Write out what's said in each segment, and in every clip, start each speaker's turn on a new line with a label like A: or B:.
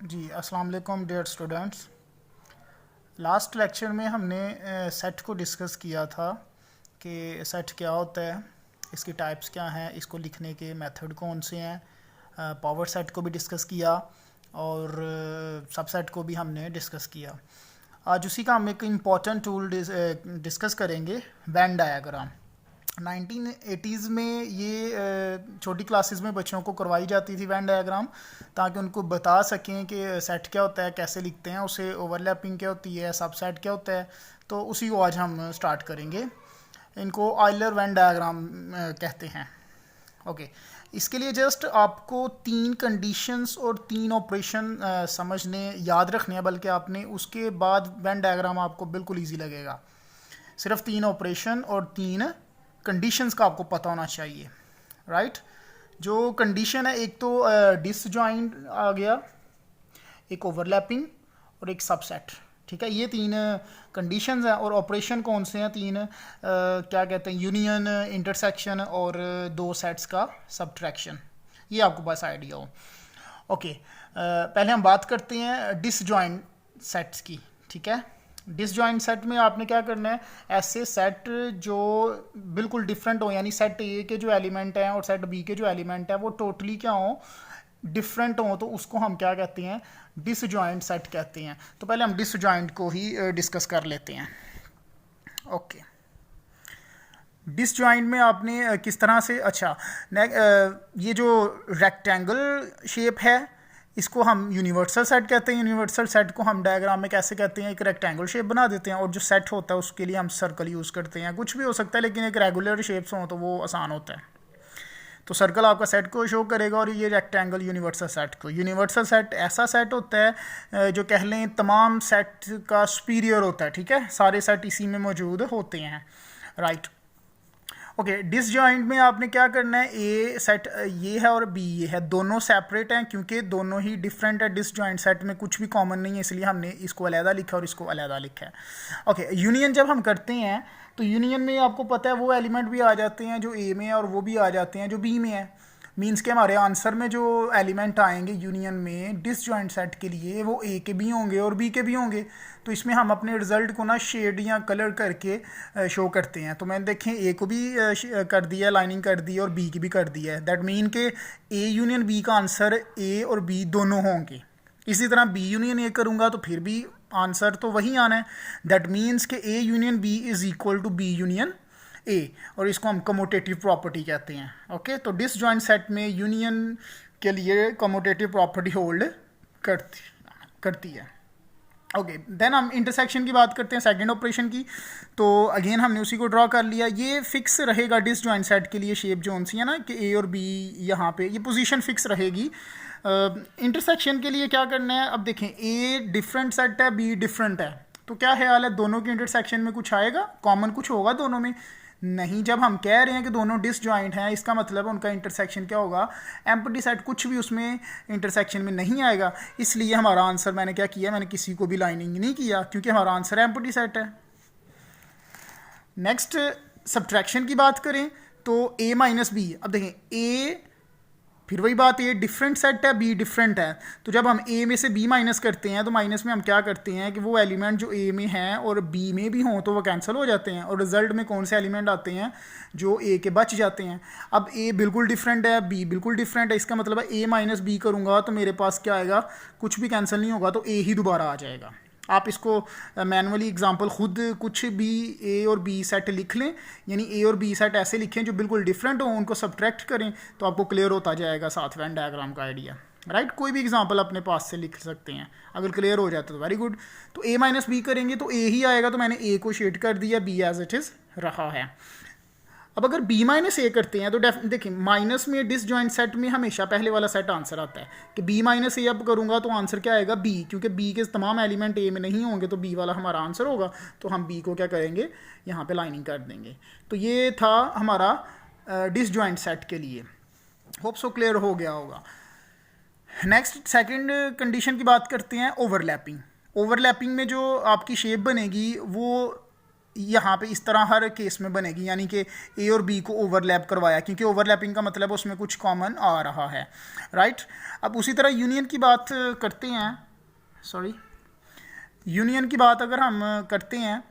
A: जी अस्सलाम वालेकुम dear students. Last lecture में हमने सेट को डिस्कस किया था कि सेट क्या होता है, इसकी टाइप्स क्या हैं, इसको लिखने के मेथड कौन से हैं। पावर सेट को भी डिस्कस किया और सबसेट को भी हमने डिस्कस किया। आज उसी का हम एक इम्पॉर्टेंट टूल डिस्कस करेंगे, वेन डायग्राम। 1980s में ये छोटी क्लासेस में बच्चों को करवाई जाती थी वेन डायग्राम, ताकि उनको बता सकें कि सेट क्या होता है, कैसे लिखते हैं उसे, ओवरलैपिंग क्या होती है, सबसेट क्या होता है। तो उसी को आज हम स्टार्ट करेंगे। इनको आइलर वेन डायग्राम कहते हैं। ओके, इसके लिए जस्ट आपको 3 कंडीशंस और 3 ऑपरेशन समझने याद रखने हैं, बल्कि आपने उसके बाद वेन डायग्राम आपको बिल्कुल ईजी लगेगा। सिर्फ 3 ऑपरेशन और 3 कंडीशंस का आपको पता होना चाहिए, राइट। जो कंडीशन है, एक तो डिसजॉइंट आ गया, एक ओवरलैपिंग और एक सबसेट। ठीक है, ये 3 कंडीशंस हैं। और ऑपरेशन कौन से हैं 3? क्या कहते हैं, यूनियन, इंटरसेक्शन और 2 सेट्स का सब्ट्रैक्शन। ये आपको बस आइडिया हो। ओके, पहले हम बात करते हैं डिसजॉइंट सेट्स की। ठीक है, डिसजॉइंट सेट में आपने क्या करना है, ऐसे सेट जो बिल्कुल डिफरेंट हो, यानी सेट ए के जो एलिमेंट हैं और सेट बी के जो एलिमेंट हैं वो टोटली क्या हो, डिफरेंट हो, तो उसको हम क्या कहते हैं, डिसजॉइंट सेट कहते हैं। तो पहले हम डिसजॉइंट को ही डिस्कस कर लेते हैं। ओके, डिसजॉइंट में आपने किस तरह से, अच्छा, ये जो रेक्टेंगल शेप है इसको हम यूनिवर्सल सेट कहते हैं। यूनिवर्सल सेट को हम डायग्राम में कैसे कहते हैं, एक रेक्टेंगल शेप बना देते हैं और जो सेट होता है उसके लिए हम सर्कल यूज़ करते हैं। कुछ भी हो सकता है, लेकिन एक रेगुलर शेप्स हो तो वो आसान होता है। तो सर्कल आपका सेट को शो करेगा और ये रेक्टेंगल यूनिवर्सल सेट को। यूनिवर्सल सेट ऐसा सेट होता है जो कह लें तमाम सेट का सुपीरियर होता है। ठीक है, सारे सेट इसी में मौजूद होते हैं, राइट। ओके, डिसजॉइंट में आपने क्या करना है, ए सेट ये है और बी ये है, दोनों सेपरेट हैं क्योंकि दोनों ही डिफरेंट है। डिसजॉइंट सेट में कुछ भी कॉमन नहीं है, इसलिए हमने इसको अलहदा लिखा और इसको अलहदा लिखा है। ओके, यूनियन जब हम करते हैं तो यूनियन में आपको पता है वो एलिमेंट भी आ जाते हैं जो ए में है और वो भी आ जाते हैं जो बी में है। मीन्स के हमारे आंसर में जो एलिमेंट आएंगे यूनियन में डिसजॉइंट सेट के लिए, वो ए के भी होंगे और बी के भी होंगे। तो इसमें हम अपने रिजल्ट को ना शेड या कलर करके शो करते हैं। तो मैंने देखें ए को भी कर दिया, लाइनिंग कर दी, और बी की भी कर दी है। दैट मीन के ए यूनियन बी का आंसर ए और बी दोनों होंगे। इसी तरह बी यूनियन ए करूँगा तो फिर भी आंसर तो वही आना है। दैट मीन्स के A union B is equal to B union A, और इसको हम कमोटेटिव प्रॉपर्टी कहते हैं। ओके, तो डिसजॉइंट सेट में यूनियन के लिए कमोटेटिव प्रॉपर्टी होल्ड करती है। ओके, देन हम इंटरसेक्शन की बात करते हैं, सेकंड ऑपरेशन की। तो अगेन हमने उसी को ड्रॉ कर लिया। ये फिक्स रहेगा डिसजॉइंट सेट के लिए, शेप जो सी है ना कि ए और बी, यहाँ पे ये पोजीशन फिक्स रहेगी। इंटरसेक्शन के लिए क्या करना है, अब देखें ए डिफरेंट सेट है, बी डिफरेंट है, तो क्या ख्याल है, दोनों के इंटरसेक्शन में कुछ आएगा, कॉमन कुछ होगा दोनों में? नहीं। जब हम कह रहे हैं कि दोनों डिसजॉइंट हैं, इसका मतलब उनका इंटरसेक्शन क्या होगा, एम्प्टी सेट, कुछ भी उसमें इंटरसेक्शन में नहीं आएगा। इसलिए हमारा आंसर, मैंने क्या किया, मैंने किसी को भी लाइनिंग नहीं किया क्योंकि हमारा आंसर एम्प्टी सेट है। नेक्स्ट, सब्ट्रैक्शन की बात करें तो ए माइनस बी। अब देखें, ए फिर वही बात, ए डिफरेंट सेट है, बी डिफरेंट है। तो जब हम ए में से बी माइनस करते हैं तो माइनस में हम क्या करते हैं कि वो एलिमेंट जो ए में हैं और बी में भी हों तो वो कैंसिल हो जाते हैं, और रिजल्ट में कौन से एलिमेंट आते हैं, जो ए के बच जाते हैं। अब ए बिल्कुल डिफरेंट है, बी बिल्कुल डिफरेंट है, इसका मतलब है ए माइनस बी करूँगा तो मेरे पास क्या आएगा, कुछ भी कैंसिल नहीं होगा, तो ए ही दोबारा आ जाएगा। आप इसको मैनुअली एग्जांपल खुद कुछ भी ए और बी सेट लिख लें, यानी ए और बी सेट ऐसे लिखें जो बिल्कुल डिफरेंट हो, उनको सब्ट्रैक्ट करें तो आपको क्लियर होता जाएगा साथ वेन डायग्राम का आइडिया, राइट। कोई भी एग्जांपल अपने पास से लिख सकते हैं, अगर क्लियर हो जाता तो वेरी गुड। तो ए माइनस बी करेंगे तो ए ही आएगा, तो मैंने ए को शेड कर दिया, बी एज इट इज़ रहा है। अब अगर बी माइनस ए करते हैं तो देखिए, माइनस में डिसजॉइंट सेट में हमेशा पहले वाला सेट आंसर आता है कि बी माइनस ए अब करूँगा तो आंसर क्या आएगा, बी, क्योंकि बी के तमाम एलिमेंट ए में नहीं होंगे तो बी वाला हमारा आंसर होगा। तो हम बी को क्या करेंगे, यहाँ पे लाइनिंग कर देंगे। तो ये था हमारा डिसजॉइंट सेट के लिए। होप सो क्लियर हो गया होगा। नेक्स्ट, सेकेंड कंडीशन की बात करते हैं, ओवरलैपिंग। ओवरलैपिंग में जो आपकी शेप बनेगी वो यहाँ पे इस तरह हर केस में बनेगी, यानी कि ए और बी को ओवरलैप करवाया, क्योंकि ओवरलैपिंग का मतलब उसमें कुछ कॉमन आ रहा है, राइट। अब उसी तरह यूनियन की बात करते हैं, सॉरी, यूनियन की बात अगर हम करते हैं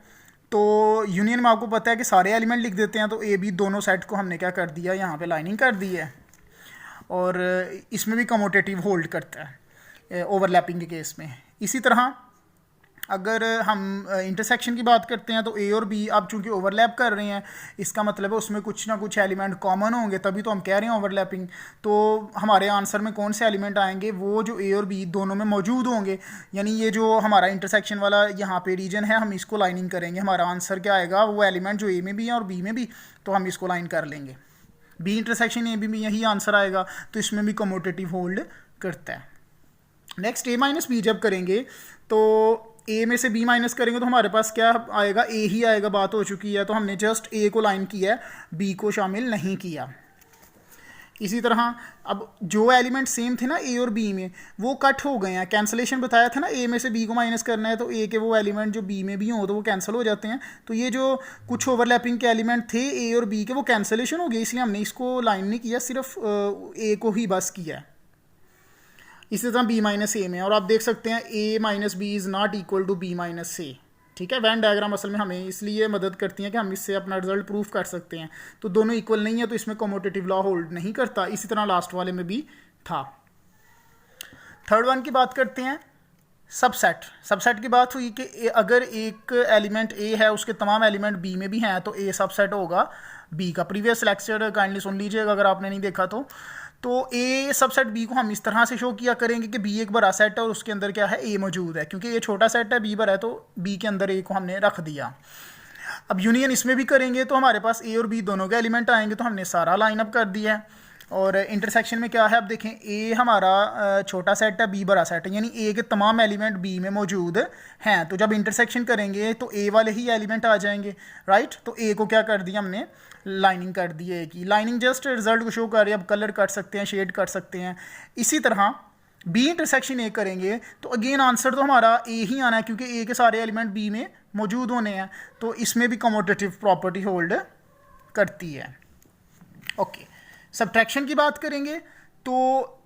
A: तो यूनियन में आपको पता है कि सारे एलिमेंट लिख देते हैं, तो ए बी दोनों सेट को हमने क्या कर दिया, यहाँ पे लाइनिंग कर दी है, और इसमें भी कमोटेटिव होल्ड करता है ओवरलैपिंग के केस में। इसी तरह अगर हम इंटरसेक्शन की बात करते हैं तो ए और बी अब चूंकि ओवरलैप कर रहे हैं, इसका मतलब है उसमें कुछ ना कुछ एलिमेंट कॉमन होंगे, तभी तो हम कह रहे हैं ओवरलैपिंग। तो हमारे आंसर में कौन से एलिमेंट आएंगे, वो जो ए और बी दोनों में मौजूद होंगे, यानी ये जो हमारा इंटरसेक्शन वाला यहाँ पे रीजन है, हम इसको लाइनिंग करेंगे। हमारा आंसर क्या आएगा, वो एलिमेंट जो ए में भी है और बी में भी, तो हम इसको लाइन कर लेंगे। बी इंटरसेक्शन ए बी में यही आंसर आएगा, तो इसमें भी कमोटेटिव होल्ड करता है। नेक्स्ट ए माइनस बी जब करेंगे तो ए में से बी माइनस करेंगे तो हमारे पास क्या आएगा, ए ही आएगा, बात हो चुकी है। तो हमने जस्ट ए को लाइन किया है, बी को शामिल नहीं किया। इसी तरह अब जो एलिमेंट सेम थे ना ए और बी में, वो कट हो गए हैं, कैंसलेशन बताया था ना, ए में से बी को माइनस करना है तो ए के वो एलिमेंट जो बी में भी हों तो वो कैंसिल हो जाते हैं। तो ये जो कुछ ओवरलैपिंग के एलिमेंट थे ए और बी के, वो कैंसलेशन हो गए, इसलिए हमने इसको लाइन नहीं किया, सिर्फ ए को ही बस किया है। इसी तरह बी माइनस ए में, और आप देख सकते हैं A minus B is not equal to B minus A, ठीक है। वैन डायग्राम असल में हमें इसलिए मदद करती हैं कि हम इससे अपना रिजल्ट प्रूफ कर सकते हैं। तो दोनों इक्वल नहीं है, तो इसमें कमोटेटिव लॉ होल्ड नहीं करता। इसी तरह लास्ट वाले में भी था। थर्ड वन की बात करते हैं, सबसेट। सबसेट की बात हुई कि अगर एक एलिमेंट ए है, उसके तमाम एलिमेंट बी में भी हैं, तो ए सबसेट होगा बी का। प्रीवियस लेक्चर काइंडली सुन लीजिएगा अगर आपने नहीं देखा तो ए सबसेट बी को हम इस तरह से शो किया करेंगे कि बी एक बड़ा सेट है और उसके अंदर क्या है, ए मौजूद है। क्योंकि ये छोटा सेट है, बी बड़ा है, तो बी के अंदर ए को हमने रख दिया। अब यूनियन इसमें भी करेंगे तो हमारे पास ए और बी दोनों के एलिमेंट आएंगे, तो हमने सारा लाइनअप कर दिया है। और इंटरसेक्शन में क्या है, अब देखें, ए हमारा छोटा सेट है, बी बड़ा सेट है, यानी ए के तमाम एलिमेंट बी में मौजूद हैं। तो जब इंटरसेक्शन करेंगे तो ए वाले ही एलिमेंट आ जाएंगे, राइट। तो ए को क्या कर दिया हमने, लाइनिंग कर दी है कि लाइनिंग जस्ट रिजल्ट को शो कर रही है। अब कलर कर सकते हैं, शेड कर सकते हैं। इसी तरह बी इंटरसेक्शन ए करेंगे तो अगेन आंसर तो हमारा ए ही आना है, क्योंकि ए के सारे एलिमेंट बी में मौजूद होने हैं। तो इसमें भी कमोटेटिव प्रॉपर्टी होल्ड करती है। ओके, सब्ट्रैक्शन की बात करेंगे तो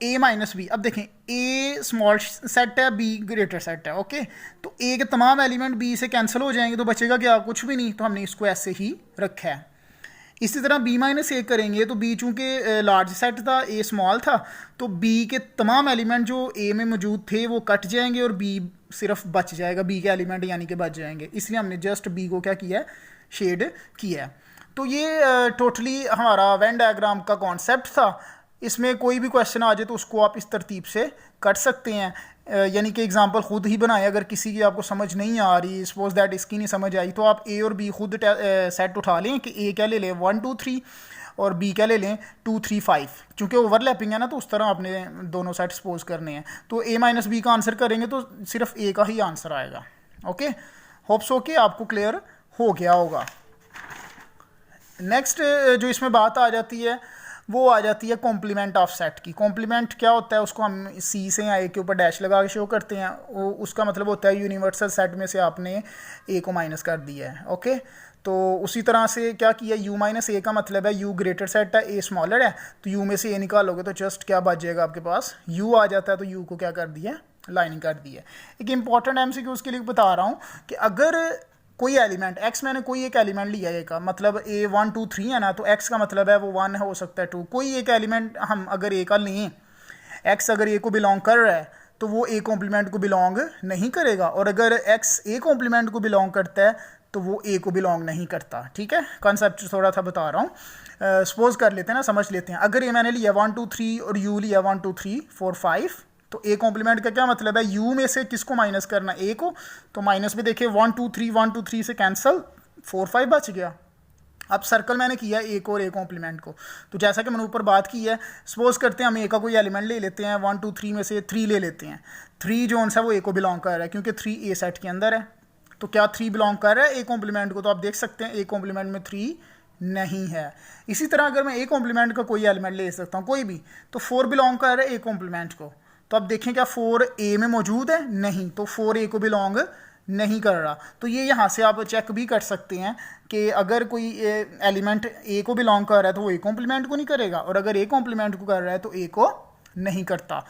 A: ए माइनस बी, अब देखें ए स्मॉल सेट है, बी ग्रेटर सेट है, ओके। तो ए के तमाम एलिमेंट बी से कैंसिल हो जाएंगे, तो बचेगा क्या, कुछ भी नहीं। तो हमने इसको ऐसे ही रखा है। इसी तरह बी माइनस ए करेंगे तो बी चूँकि लार्ज सेट था, ए स्मॉल था, तो बी के तमाम एलिमेंट जो ए में मौजूद थे वो कट जाएंगे और बी सिर्फ बच जाएगा, बी के एलिमेंट यानी कि बच जाएंगे। इसलिए हमने जस्ट बी को क्या किया है, शेड किया है। तो ये टोटली हमारा वेन डायग्राम का कॉन्सेप्ट था। इसमें कोई भी क्वेश्चन आ जाए तो उसको आप इस तरतीब से कर सकते हैं, यानी कि एग्जांपल खुद ही बनाए। अगर किसी की आपको समझ नहीं आ रही, सपोज दैट इसकी नहीं समझ आई, तो आप ए और बी खुद सेट उठा लें कि ए क्या ले लें 1 2 3 और बी क्या ले लें 2 3 5। चूँकि ओवरलैपिंग है ना, तो उस तरह आपने दोनों सेट सपोज करने हैं। तो ए माइनस बी का आंसर करेंगे तो सिर्फ ए का ही आंसर आएगा। ओके, होप्स हो कि आपको क्लियर हो गया होगा। नेक्स्ट जो इसमें बात आ जाती है वो आ जाती है कॉम्प्लीमेंट ऑफ सेट की। कॉम्प्लीमेंट क्या होता है, उसको हम सी से या ए के ऊपर डैश लगा के शो करते हैं। वो उसका मतलब होता है यूनिवर्सल सेट में से आपने ए को माइनस कर दिया है, ओके। तो उसी तरह से क्या किया, यू माइनस ए का मतलब है यू ग्रेटर सेट है, ए स्मॉलर है, तो यू में से ए निकालोगे तो जस्ट क्या बच जाएगा आपके पास, यू आ जाता है। तो यू को क्या कर दिया, लाइनिंग कर दी है। एक इंपॉर्टेंट एमसीक्यू उसके लिए बता रहा हूँ कि अगर कोई एलिमेंट एक्स, मैंने कोई एक एलिमेंट लिया है का मतलब ए 1 2 3 है ना, तो एक्स का मतलब है वो 1 हो सकता है 2। कोई एक एलिमेंट हम अगर ए का लें, एक्स अगर ए को बिलोंग कर रहा है तो वो ए कॉम्प्लीमेंट को बिलोंग नहीं करेगा, और अगर एक्स ए कॉम्प्लीमेंट को बिलोंग करता है तो वो ए को बिलोंग नहीं करता। ठीक है, कॉन्सेप्ट थोड़ा सा बता रहा हूँ। सपोज कर लेते हैं ना, समझ लेते हैं। अगर ये मैंने लिया 1 2 3 और यू लिया 1 2 3 4 5, तो ए कॉम्प्लीमेंट का क्या मतलब है, यू में से किसको माइनस करना, ए को। तो माइनस में देखिए 1 2 3 1 2 3 से कैंसिल, 4 5 बच गया। अब सर्कल मैंने किया ए को और ए कॉम्प्लीमेंट को। तो जैसा कि मैंने ऊपर बात की है, सपोज करते हैं हम ए का कोई एलिमेंट ले लेते हैं, 1 2 3 में से 3 ले लेते हैं। 3 जो सा वो ए को बिलोंग कर रहा है, क्योंकि 3 ए सेट के अंदर है। तो क्या 3 बिलोंग कर रहा है ए कॉम्प्लीमेंट को, तो आप देख सकते हैं ए कॉम्प्लीमेंट में 3 नहीं है। इसी तरह अगर मैं ए कॉम्प्लीमेंट का कोई एलिमेंट ले सकता हूँ कोई भी, तो 4 बिलोंग कर रहा है ए कॉम्प्लीमेंट को। तो अब देखें क्या 4 ए में मौजूद है, नहीं, तो 4 ए को बिलोंग नहीं कर रहा। तो ये यहाँ से आप चेक भी कर सकते हैं कि अगर कोई एलिमेंट ए को बिलोंग कर रहा है तो वो ए कॉम्प्लीमेंट को नहीं करेगा, और अगर ए कॉम्प्लीमेंट को कर रहा है तो ए को नहीं करता।